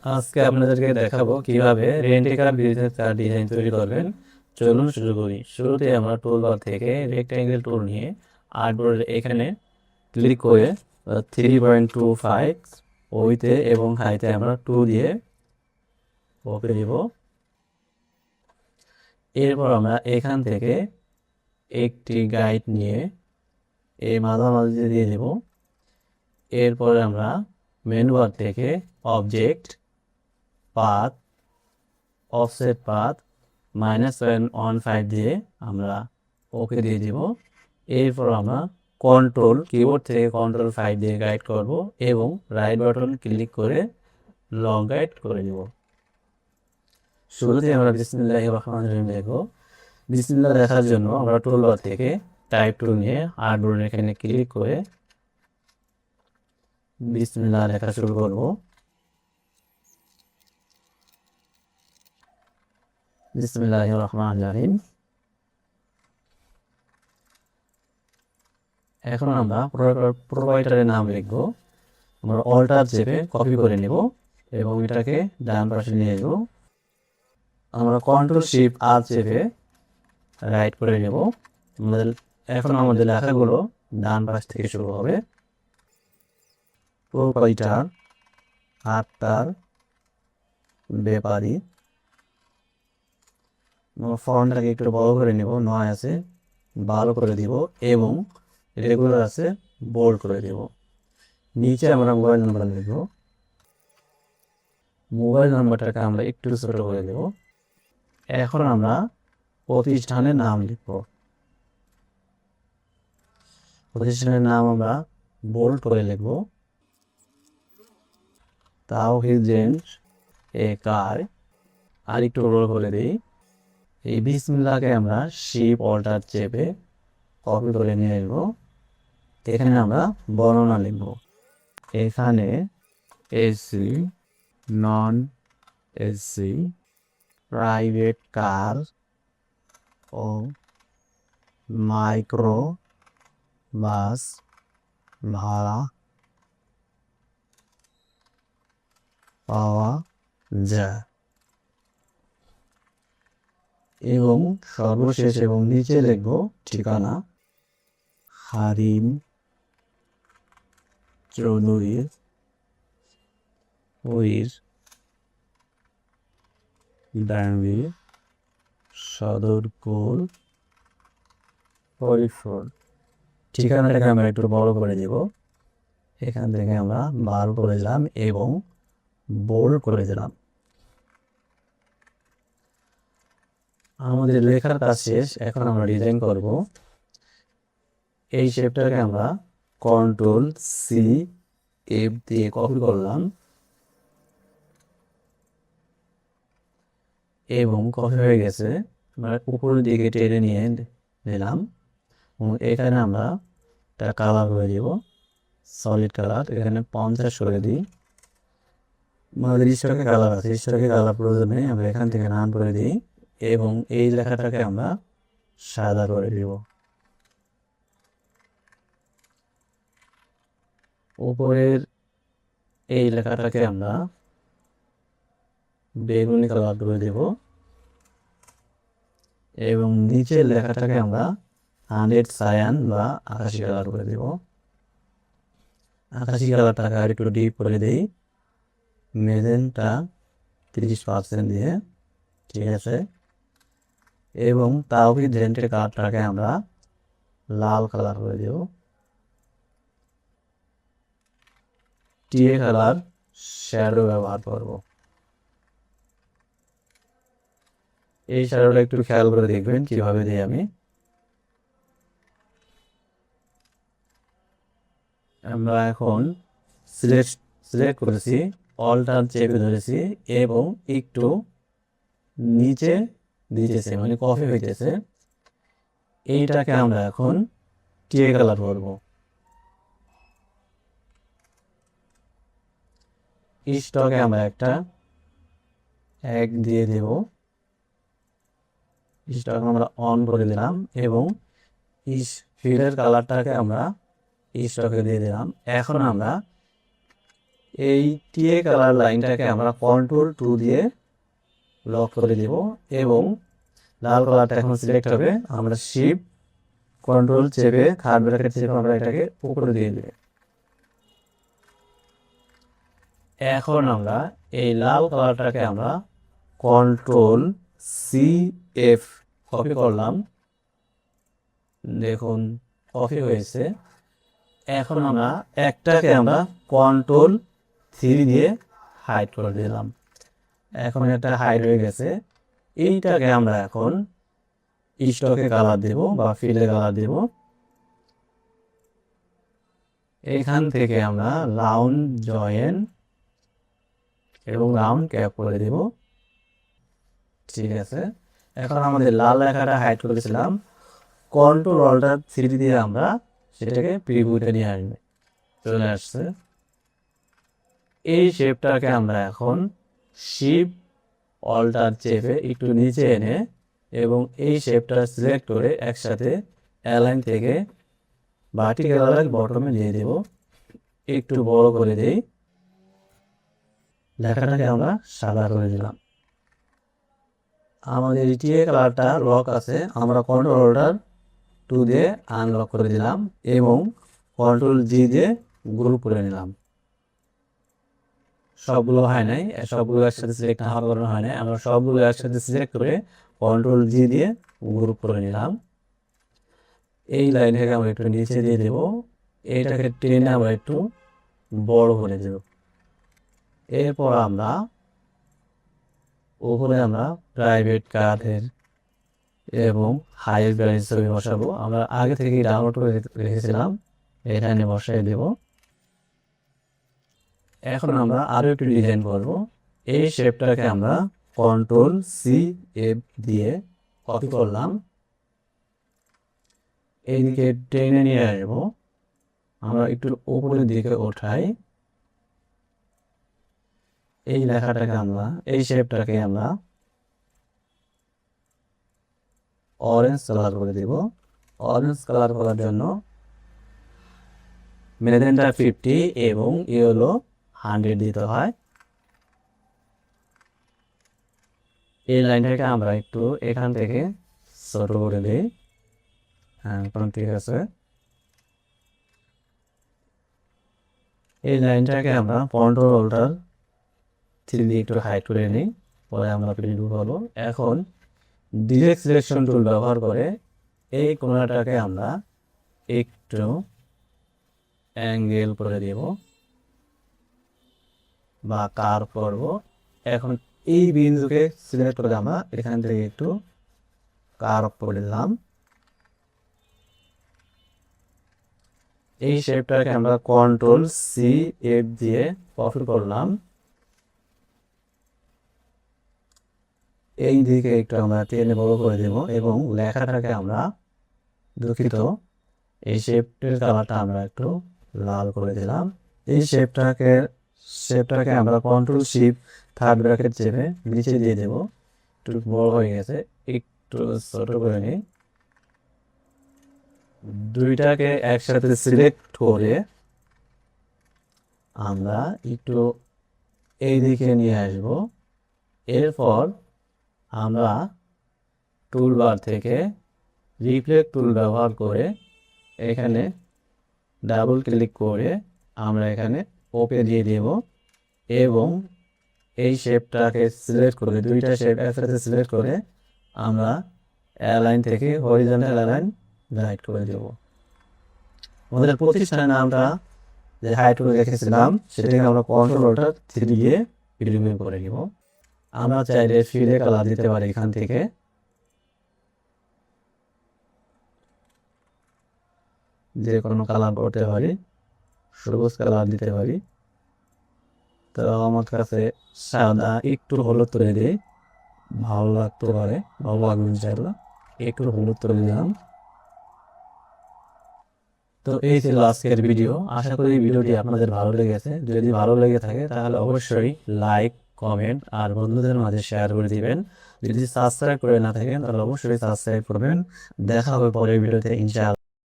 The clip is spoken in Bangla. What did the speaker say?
আজকে আপনাদেরকে দেখাবো কিভাবে রেন্টিকার বিজনেস কার্ড ডিজাইন তৈরি করবেন। চলুন শুরু করি। শুরুতে আমরা টুলবার থেকে রেক্ট্যাঙ্গেল টুল নিয়ে আর্টবোর্ডের এখানে ক্লিক করে 3.25 উইথে এবং হাইতে আমরা 2 দিয়ে ওকে দিব। এরপর আমরা এখান থেকে একটি গাইড নিয়ে এই মাঝামাঝি দিয়ে দেব। এরপর আমরা মেনু বার থেকে অবজেক্ট, পাথ, অফসেট পাথ -115 দিয়ে আমরা ওকে দিয়ে দিব। এরপর আমরা কিবোর্ড থেকে কন্ট্রোল 5 দিয়ে গাইড করব এবং রাইট বাটন ক্লিক করে লং গাইড করে দিব। শুরুতে আমরা বিসমিল্লাহির রহমানির রহিম লিখব। বিসমিল্লাহ দেখার জন্য আমরা টুলবার থেকে টাইপ টুল নিয়ে আর্টবোর্ডের এখানে ক্লিক করে বিসমিল্লাহ লেখা শুরু করব। বিসমিল্লাহির রহমানির রহিম। এখন আমরা প্রোভাইডারের নাম লিখব। আমরা অল্টার চেপে কপি করে নেব এবং এটাকে ডান পাশে নিয়ে যাব। আমরা কন্ট্রোল-শিফট-আর চেপে রাইট করে নেব। এখন আমাদের লেখাগুলো ডান পাশ থেকে শুরু হবে। প্রোপাইটার, আটটার, ব্যাপারী। ফন্টটাকে একটু বড় করে নেব, নয় আছে ভালো করে দিব এবং রেগুলার আছে বোল্ড করে দেব। নিচে আমরা মোবাইল নাম্বার লিখব। মোবাইল নাম্বারটাকে আমরা একটু ছোট করে দেব। এখন আমরা প্রতিষ্ঠানের নাম লিখব। প্রতিষ্ঠানের নাম আমরা বোল্ড করে লিখব। তাওহীদ জেন্টস এ কার, আর একটু বড় করে দিই। এই বিসমিল্লাহকে আমরা শিফট অল্টার চেপে কপি করে নিয়ে নেব। এখানে আমরা বর্ণনা লিখব। এখানে AC, non AC, private car ও মাইক্রো বাস ভাড়া পাওয়া যায় এবং সর্বশেষ এবং নিচে লিখব ঠিকানা হারিম চৌধুরীর ডাঙ্গি, সদরপুর, ফরিদপুর। ঠিকানাটাকে আমরা একটু বড় করে দেব। এখান থেকে আমরা 12 করে দিলাম এবং বোল্ড করে দিলাম। আমাদের লেখার কাজ শেষ। এখন আমরা ডিজাইন করব। এই শেপটাকে আমরা কন্ট্রোল-সি-এফ দিয়ে কপি করলাম এবং কপি হয়ে গেছে। আমরা উপরের দিকে টেনে নিয়ে নিলাম এবং এখানে আমরা একটা কালার করে দিব, সলিড কালার। এখানে 50 করে দিই। আমাদের স্টকে কালার আছে, স্টকে কালার প্রয়োজনে আমরা এখান থেকে নাম করে দিই এবং এই লেখাটাকে আমরা সাদা করে দিব। উপরের এই লেখাটাকে আমরা বেগুনি কালার করে দেব এবং নিচের লেখাটাকে আমরা 100 সায়ান বা আকাশি কালার করে দেব। আকাশি কালারটাকে আর একটু ডিপ করে দিই, মেজেন্টা 30% দিয়ে, ঠিক আছে। এবং তাওহীদ জেন্টের কালারটাকে আমরা লাল কালার করে দেব। টিএ কালার শ্যাডো ব্যবহার করব। এই শ্যাডোটা একটু খেয়াল করে দেখবেন কিভাবে দিই আমি। আমরা এখন সিলেক্ট করেছি, অল্টার চেপে ধরেছি এবং একটু নিচে দিতেছে, মানে কপি হইতেছে। এইটাকে আমরা এখন টিএ কালার করব। স্টকে আমরা একটা 1 দিয়ে দেব। স্টক আমরা অন করে দিলাম এবং ফিলের কালারটাকে আমরা স্টকে দিয়ে দিলাম। এখন আমরা এই টিএ কালার লাইনটাকে আমরা কন্ট্রোল 2 দিয়ে লক করে দেব এবং লাল কালারটা এখন সিলেক্ট হবে, আমরা শিফট কন্ট্রোল চেপে থার্ড ব্র্যাকেট চেপে আমরা এটাকে উপরে দিয়ে দেব। এখন আমরা এই লাল কালারটাকে আমরা Ctrl+C+F কপি করলাম, দেখুন কপি হয়েছে। এখন আমরা একটাকে আমরা Ctrl+3 দিয়ে হাইড করে দিলাম, এখন একটা হাইড হয়ে গেছে। এইটাকে আমরা এখন স্টকে কালার দেব বা ফিলে কালার দেব। এখান থেকে আমরা রাউন্ড জয়েন এবং রাউন্ড ক্যাপ করে দেব। ঠিক আছে, এখন আমাদের লাল লেখাটা হাইড করেছিলাম, Ctrl+Alt+3 দিয়ে আমরা সেটাকে প্রিভিউতে নিয়ে আসবে, চলে আসছে। এই শেপটাকে আমরা এখন শিফট অল্টার চেপে একটু নিচে এনে এবং এই শেপটা সিলেক্ট করে একসাথে অ্যালাইন থেকে ভার্টিক্যাল বটমে দিয়ে দেব, একটু বড় করে দেই। লেখাটাকে আমরা সাদা করে দিলাম। আমাদের টিএ কালারটা লক আছে, আমরা Ctrl+2 দিয়ে আনলক করে দিলাম এবং Ctrl+G দিয়ে গ্রুপ করে নিলাম। সবগুলো হয় নাই, সবগুলো একসাথে সিলেক্ট না হওয়ার কারণে হয় নাই, আমরা সবগুলো একসাথে সিলেক্ট করে Ctrl+G দিয়ে গ্রুপ করে নিলাম। এই লাইনটাকে আমরা একটু নিচে দিয়ে দেব, এইটাকে টেনে আমরা একটু বড় করে দেব। এরপর আমরা উপরে আমরা প্রাইভেট কার্ডের এবং হাইয়েস্ট ব্যালেন্স ছবি বসাবো, আমরা আগে থেকেই ডাউনলোড করে রেখেছিলাম, এখানে বসাই দেব। এখন আমরা আরো একটু ডিজাইন করব। এই শেপটাকে আমরা Ctrl+C+F দিয়ে কপি করলাম, এইদিকে টেনে নিয়ে আসবো, আমরা একটু উপরের দিকে ওঠাই। এই লেখাটাকে আমরা, এই শেপটাকে আমরা অরেঞ্জ কালার করে দেব। অরেঞ্জ কালার করার জন্য মেজেন্টা 50 এবং ইয়েলো 100 দিতে হয়। এই লাইনটাকে আমরা একটু এখান থেকে ছোট করে দিই। হ্যাঁ, এখন ঠিক আছে। এই লাইনটাকে আমরা Ctrl+Alt+3 দিয়ে একটু হাইড করে নিই, পরে আমরা প্রিভিউ করব। এখন ডিরেক্ট সিলেকশন টুল ব্যবহার করে এই কোণাটাকে আমরা একটু অ্যাঙ্গেল করে দেব বা কার্ভ করব। এখন এই বিন্দুকে সিলেক্ট করে আমরা এখান থেকে একটু কার্ভ করে দিলাম। এই শেপটাকে আমরা Ctrl+C+F দিয়ে কপি করলাম, এই দিকে একটু আমরা টেনে বড় করে দেব এবং লেখাটাকে আমরা, দুঃখিত, এই শেপটার কালারটা আমরা একটু লাল করে দিলাম। এই শেপটাকে আমরা Ctrl+Shift থার্ড ব্র্যাকেট চেপে নিচে দিয়ে দেব, একটু বড় হয়ে গেছে, একটু ছোট করে নিই। দুইটাকে একসাথে সিলেক্ট করে আমরা একটু এই দিকে নিয়ে আসব। এরপর আমরা টুলবার থেকে রিফ্লেক্ট টুল ব্যবহার করে এখানে ডাবল ক্লিক করে আমরা এখানে ওপে দিয়ে দেব এবং এই শেপটাকে সিলেক্ট করে, দুইটা শেপ একসাথে সিলেক্ট করে আমরা অ্যালাইন থেকে হরিজন্টাল অ্যালাইন রাইট করে দেব। আমাদের প্রতিষ্ঠানের নামটা যে হাইড করে রেখেছিলাম সেটাকে আমরা Ctrl+Alt+3 দিয়ে রিমুভ করে নিব। আমরা চাইলে ফিলে কালার দিতে পারি, এখান থেকে যে কোনো কালার করতে পারি, সবুজ কালার দিতে পারি। তো আমার কাছে সাদা একটু হলুদ করে দিই, ভালো লাগতে পারে, ভালো লাগবে ইনশাআল্লাহ, একটু হলুদ করে দিলাম। তো এই ছিল আজকের ভিডিও। আশা করি ভিডিওটি আপনাদের ভালো লেগেছে। যদি ভালো লেগে থাকে তাহলে অবশ্যই লাইক, কমেন্ট আর বন্ধুদের মাঝে শেয়ার করে দিবেন। যদি সাবস্ক্রাইব করে না থাকেন তাহলে অবশ্যই সাবস্ক্রাইব করবেন। দেখা হবে পরের ভিডিওতে ইনশাআল্লাহ।